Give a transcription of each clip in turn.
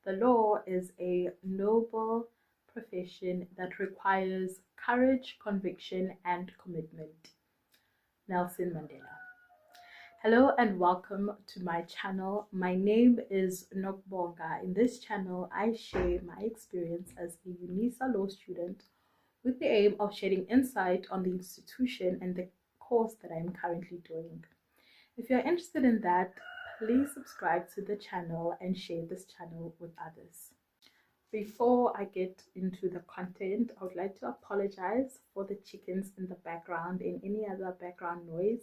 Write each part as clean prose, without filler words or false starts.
The law is a noble profession that requires courage, conviction, and commitment. Nelson Mandela. Hello and welcome to my channel. My name is Nokbonga. In this channel, I share my experience as a Unisa law student with the aim of shedding insight on the institution and the course that I am currently doing. If you're interested in that, please subscribe to the channel and share this channel with others. Before I get into the content, I would like to apologize for the chickens in the background and any other background noise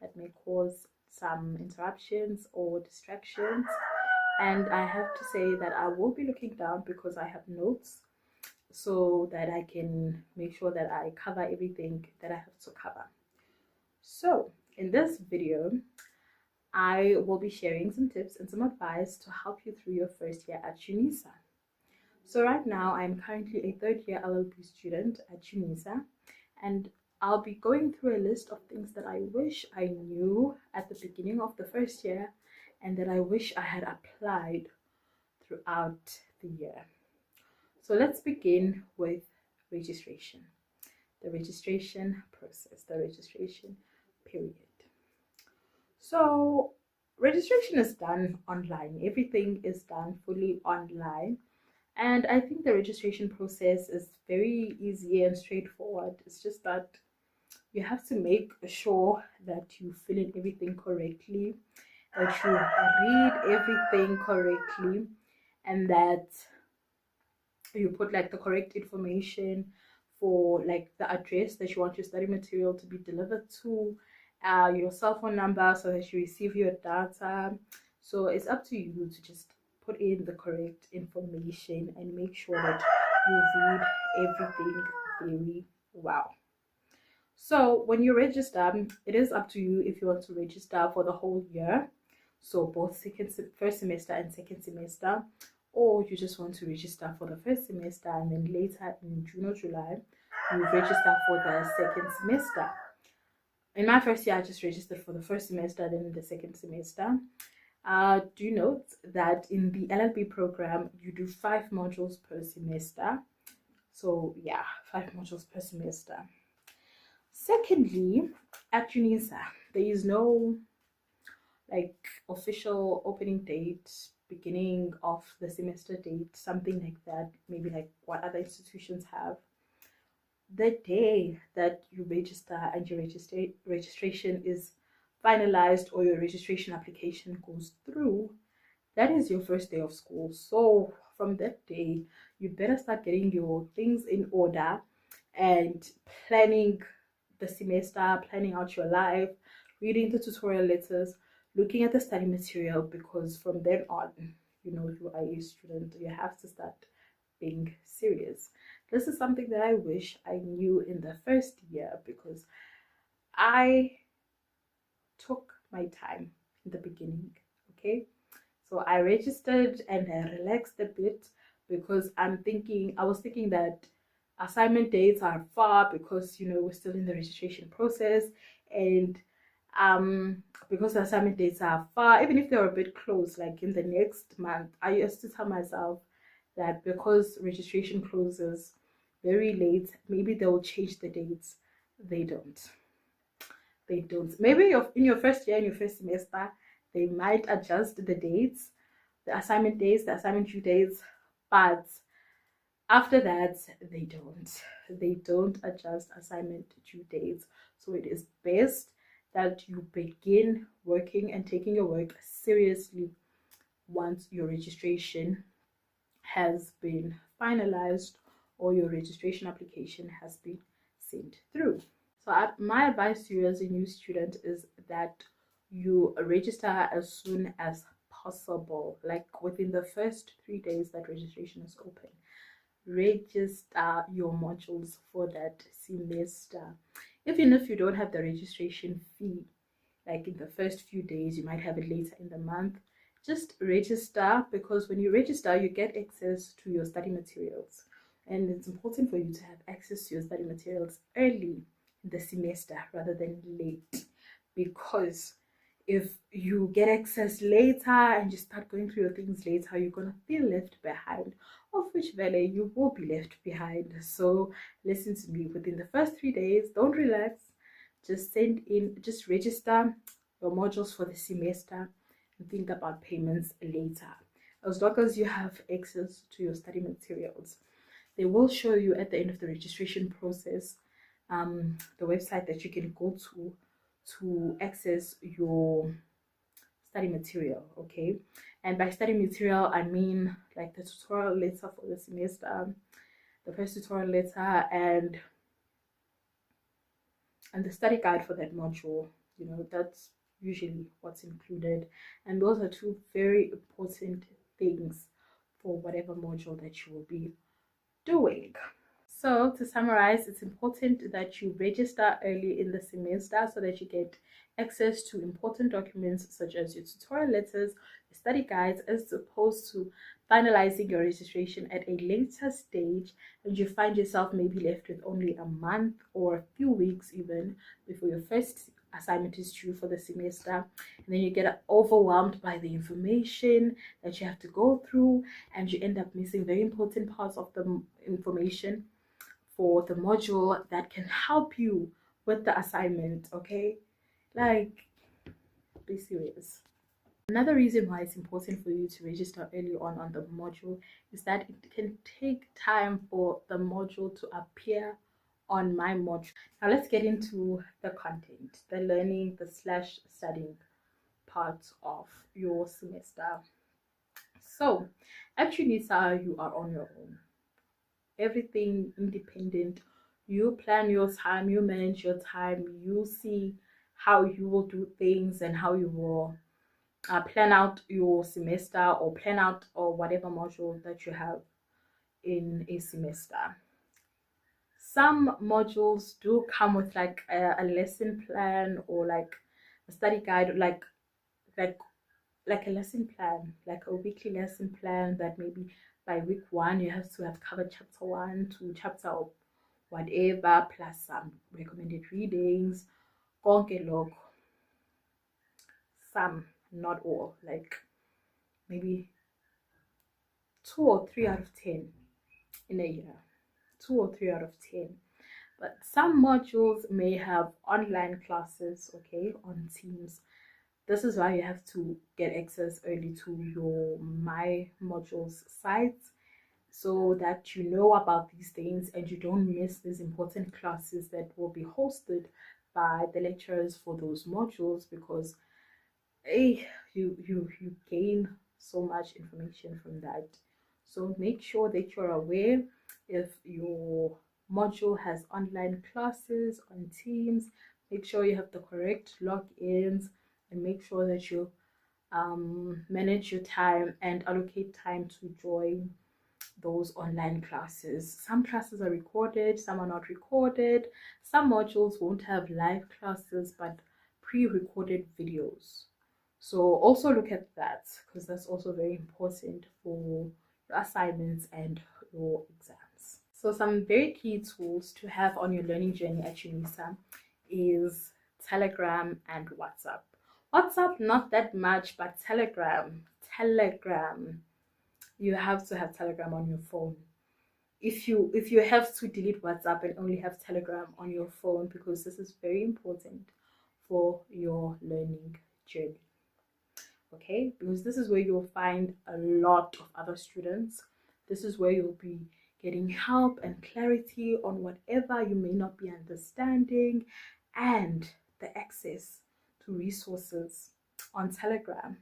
that may cause some interruptions or distractions. And I have to say that I will be looking down because I have notes so that I can make sure that I cover everything that I have to cover. So in this video, I will be sharing some tips and some advice to help you through your first year at Unisa. So right now, I'm currently a third year LLB student at Unisa, and I'll be going through a list of things that I wish I knew at the beginning of the first year and that I wish I had applied throughout the year. So let's begin with registration, the registration process, the registration period. So registration is done online. Everything is done fully online. And I think the registration process is very easy and straightforward. It's just that you have to make sure that you fill in everything correctly, that you read everything correctly, and that you put like the correct information for like the address that you want your study material to be delivered to, your cell phone number so that you receive your data. So it's up to you to just put in the correct information and make sure that you read everything very well. So when you register, it is up to you if you want to register for the whole year, so both first semester and second semester, or you just want to register for the first semester and then later in June or July you register for the second semester. In my first year, I just registered for the first semester, then the second semester. Do note that in the LLB program, you do 5 modules per semester. So yeah, 5 modules per semester. Secondly, at Unisa, there is no like official opening date, beginning of the semester date, something like that, maybe like what other institutions have. The day that you register and your registration is finalized or your registration application goes through, that is your first day of school. So from that day, you better start getting your things in order and planning the semester, planning out your life, reading the tutorial letters, looking at the study material, because from then on, you are a student. You have to start being serious. This is something that I wish I knew in the first year, because I took my time in the beginning. Okay, so I registered and I relaxed a bit because I was thinking that assignment dates are far, because we're still in the registration process, and because the assignment dates are far, even if they're a bit close, like in the next month, I used to tell myself that because registration closes very late, maybe they'll change the dates. They don't. Maybe in your first year, in your first semester, they might adjust the dates, the assignment dates, the assignment due dates, but after that, they don't adjust assignment due dates. So it is best that you begin working and taking your work seriously once your registration has been finalized or your registration application has been sent through. So my advice to you as a new student is that you register as soon as possible, like within the first 3 days that registration is open. Register your modules for that semester. Even if you don't have the registration fee, like in the first few days, you might have it later in the month. Just register, because when you register, you get access to your study materials, and it's important for you to have access to your study materials early in the semester rather than late, because If you get access later and you start going through your things later, you're gonna feel left behind, of which valley you will be left behind. So listen to me, within the first 3 days, don't relax, just register your modules for the semester and think about payments later. As long as you have access to your study materials, they will show you at the end of the registration process the website that you can go to access your study material. Okay, and by study material I mean like the tutorial letter for the semester, the first tutorial letter, and the study guide for that module. You know, that's usually what's included, and those are two very important things for whatever module that you will be doing. So to summarize, it's important that you register early in the semester so that you get access to important documents such as your tutorial letters, your study guides, as opposed to finalizing your registration at a later stage and you find yourself maybe left with only a month or a few weeks even before your first assignment is due for the semester, and then you get overwhelmed by the information that you have to go through and you end up missing very important parts of the information for the module that can help you with the assignment. Okay, like, be serious. Another reason why it's important for you to register early on the module is that it can take time for the module to appear on my module. Now let's get into the content, the learning, the slash studying part of your semester. So at Unisa, you are on your own, everything independent. You plan your time, you manage your time, you see how you will do things and how you will plan out your semester or plan out or whatever module that you have in a semester. Some modules do come with like a lesson plan or like a study guide, like like a lesson plan, like a weekly lesson plan that maybe by week 1 you have to have covered chapter 1 to chapter whatever, plus some recommended readings, konke lokho. Some, not all, like maybe 2 or 3 out of 10 in a year, 2 or 3 out of 10. But some modules may have online classes, okay, on Teams. This is why you have to get access early to your My Modules site so that you know about these things and you don't miss these important classes that will be hosted by the lecturers for those modules, because hey, you gain so much information from that. So make sure that you're aware if your module has online classes on Teams. Make sure you have the correct logins and make sure that you manage your time and allocate time to join those online classes. Some classes are recorded, some are not recorded. Some modules won't have live classes but pre-recorded videos. So also look at that, because that's also very important for your assignments and your exams. So some very key tools to have on your learning journey at Unisa is Telegram and WhatsApp. WhatsApp, not that much, but Telegram. You have to have Telegram on your phone. If you have to delete WhatsApp and only have Telegram on your phone, because this is very important for your learning journey. Okay, because this is where you'll find a lot of other students. This is where you'll be getting help and clarity on whatever you may not be understanding, and the access to resources on Telegram.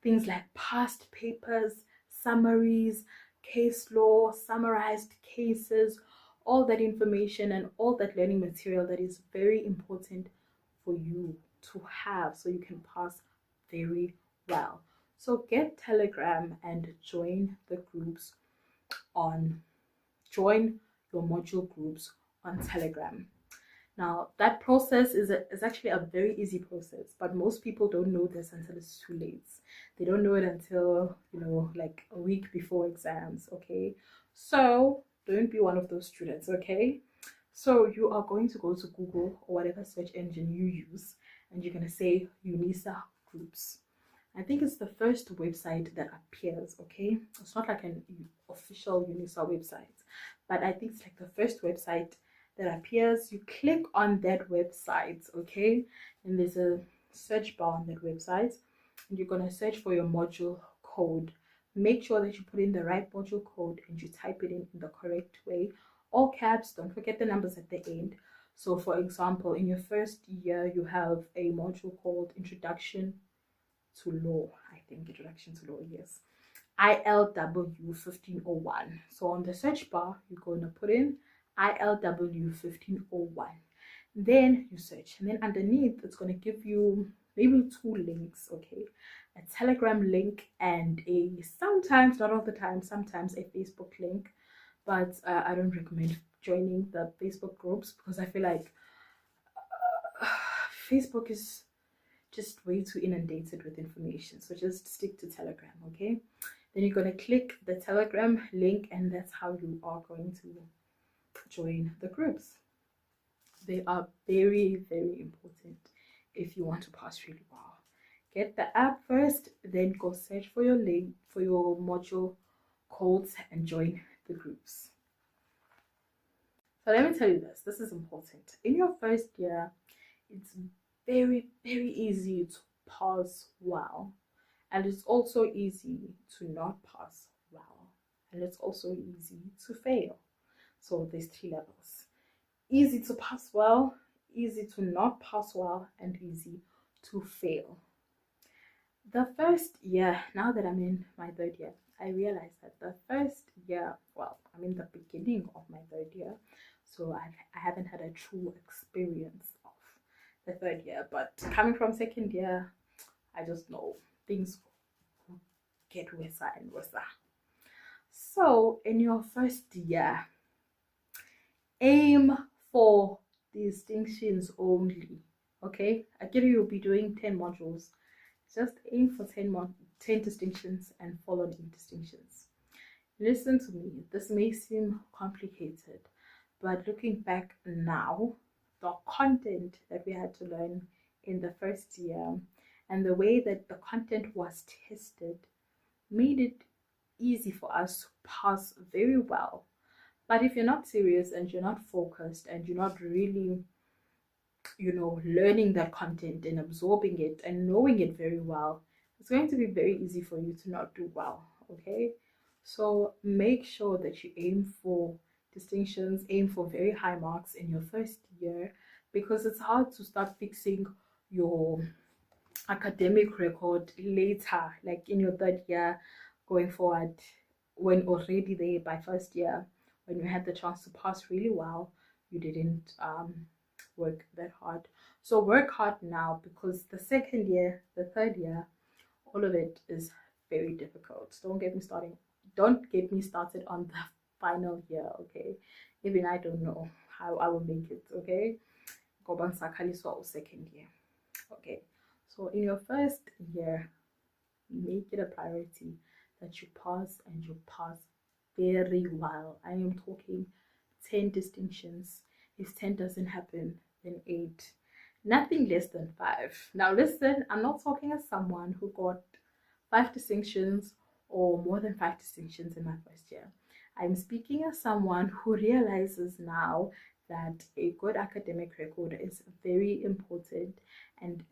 Things like past papers, summaries, case law, summarized cases, all that information and all that learning material that is very important for you to have so you can pass very well. So get Telegram and join the groups join your module groups on Telegram. Now that process is actually a very easy process, but most people don't know this until it's too late. They don't know it until, you know, like a week before exams. Okay, so don't be one of those students. Okay, so you are going to go to Google or whatever search engine you use, and you're going to say Unisa groups. I think it's the first website that appears, okay? It's not like an official Unisa website, but I think it's like the first website that appears. You click on that website, okay? And there's a search bar on that website, and you're going to search for your module code. Make sure that you put in the right module code and you type it in the correct way. All caps, don't forget the numbers at the end. So for example, in your first year, you have a module called Introduction to Law. I think Introduction to Law, yes. ILW 1501. So on the search bar, you're going to put in ILW 1501. Then you search, and then underneath, it's going to give you maybe 2 links, okay? A Telegram link and sometimes, not all the time, sometimes a Facebook link. But I don't recommend joining the Facebook groups because I feel like Facebook is just way too inundated with information. So just stick to Telegram, okay? Then you're going to click the Telegram link, and that's how you are going to join the groups. They are very, very important if you want to pass really well. Get the app first, then go search for your link, for your module codes, and join the groups. So let me tell you this is important. In your first year, it's very, very easy to pass well, and it's also easy to not pass well, and it's also easy to fail. So there's 3 levels: easy to pass well, easy to not pass well, and easy to fail. The first year, now that I'm in my 3rd year, I realized that the first year, well, I'm in the beginning of my 3rd year, so I haven't had a true experience of the 3rd year. But coming from 2nd year, I just know things get worse and worse. So in your first year, aim for distinctions only, okay? I get you'll be doing 10 modules. Just aim for 10 distinctions and follow 8 distinctions. Listen to me, this may seem complicated, but looking back now, the content that we had to learn in the first year and the way that the content was tested made it easy for us to pass very well. But if you're not serious and you're not focused and you're not really, learning that content and absorbing it and knowing it very well, it's going to be very easy for you to not do well, okay? So make sure that you aim for distinctions, aim for very high marks in your first year, because it's hard to start fixing your academic record later, like in your 3rd year going forward, when already there by first year, when you had the chance to pass really well, you didn't work that hard. So work hard now, because the 2nd year, the 3rd year, all of it is very difficult. Don't get me started on the final year, okay? Even I don't know how I will make it, okay? Go back to 2nd year, okay? So in your first year, make it a priority that you pass, and you pass very well. I am talking 10 distinctions. If 10 doesn't happen, then 8. Nothing less than 5. Now listen, I'm not talking as someone who got 5 distinctions or more than 5 distinctions in my first year. I'm speaking as someone who realizes now that a good academic record is very important, and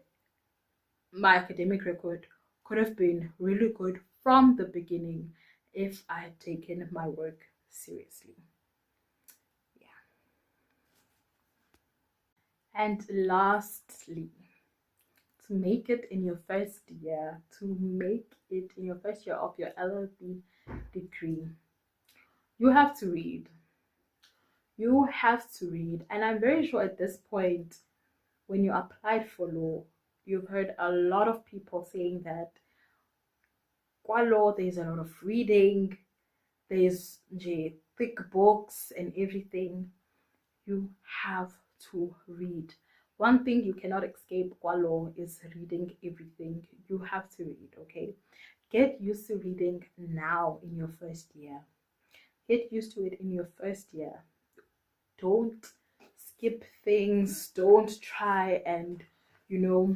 my academic record could have been really good from the beginning if I had taken my work seriously. Yeah. And lastly, to make it in your first year, of your LLB degree, you have to read. You have to read. And I'm very sure at this point, when you applied for law, you've heard a lot of people saying that qua law, there's a lot of reading, there's thick books and everything. You have to read. One thing you cannot escape qua law is reading everything. You have to read, okay? Get used to reading now in your first year. Get used to it in your first year. Don't skip things. Don't try and you know,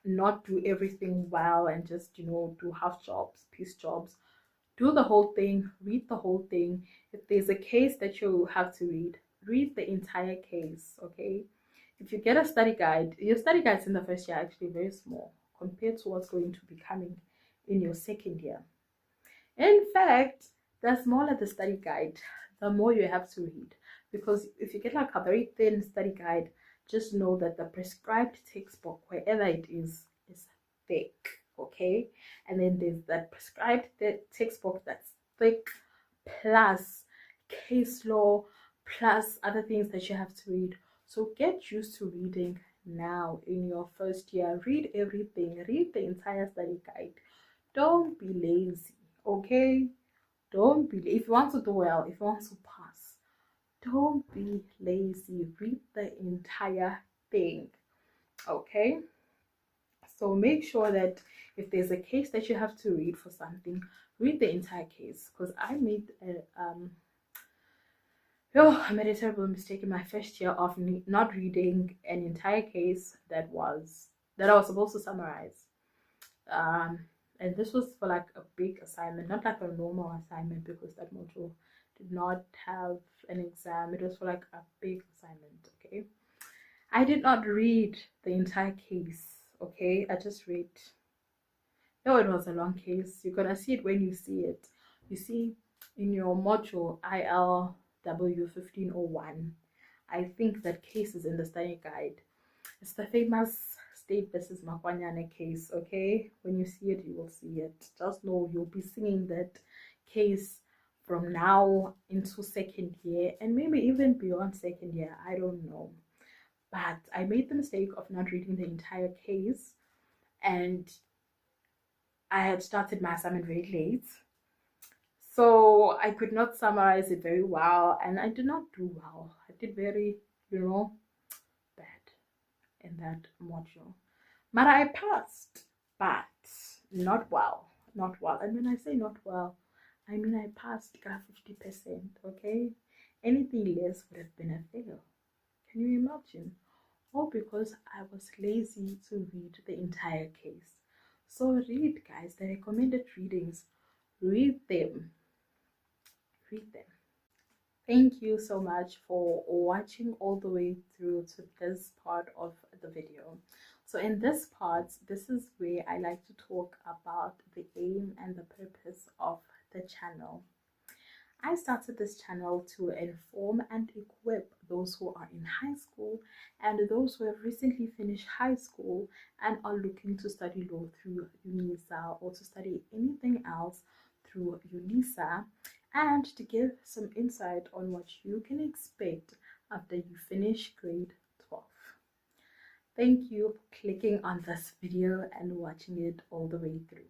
not do everything well and just, do half jobs, piece jobs. Do the whole thing, read the whole thing. If there's a case that you have to read the entire case, okay? If you get a study guide, your study guides in the first year are actually very small compared to what's going to be coming in your second year. In fact, the smaller the study guide, the more you have to read. Because if you get like a very thin study guide, just know that the prescribed textbook, wherever it is thick, okay? And then there's that prescribed textbook that's thick, plus case law, plus other things that you have to read. So get used to reading now in your first year. Read everything, read the entire study guide. Don't be lazy, okay? Don't be, if you want to do well, if you want to pass, don't be lazy. Read the entire thing, okay? So make sure that if there's a case that you have to read for something, read the entire case. Because I made I made a terrible mistake in my first year of not reading an entire case that I was supposed to summarize. And this was for like a big assignment, not like a normal assignment, because that module did not have an exam. It was for like a big assignment, okay? I did not read the entire case, okay? I just read. No, it was a long case. You're gonna see it when you see it. You see in your module ILW 1501, I think that case is in the study guide. It's the famous State versus Makwanyane case, okay? When you see it, you will see it. Just know you'll be singing that case from now into second year and maybe even beyond second year. I don't know. But I made the mistake of not reading the entire case, and I had started my assignment very late. So I could not summarize it very well, and I did not do well. I did very, bad in that module. But I passed, but not well. Not well. And when I say not well, I mean I passed 50%, okay? Anything less would have been a fail. Can you imagine? All because I was lazy to read the entire case. So read, guys, the recommended readings. Read them. Read them. Thank you so much for watching all the way through to this part of the video. So in this part, this is where I like to talk about the aim and the purpose of the channel. I started this channel to inform and equip those who are in high school and those who have recently finished high school and are looking to study law through Unisa or to study anything else through Unisa, and to give some insight on what you can expect after you finish grade 12. Thank you for clicking on this video and watching it all the way through.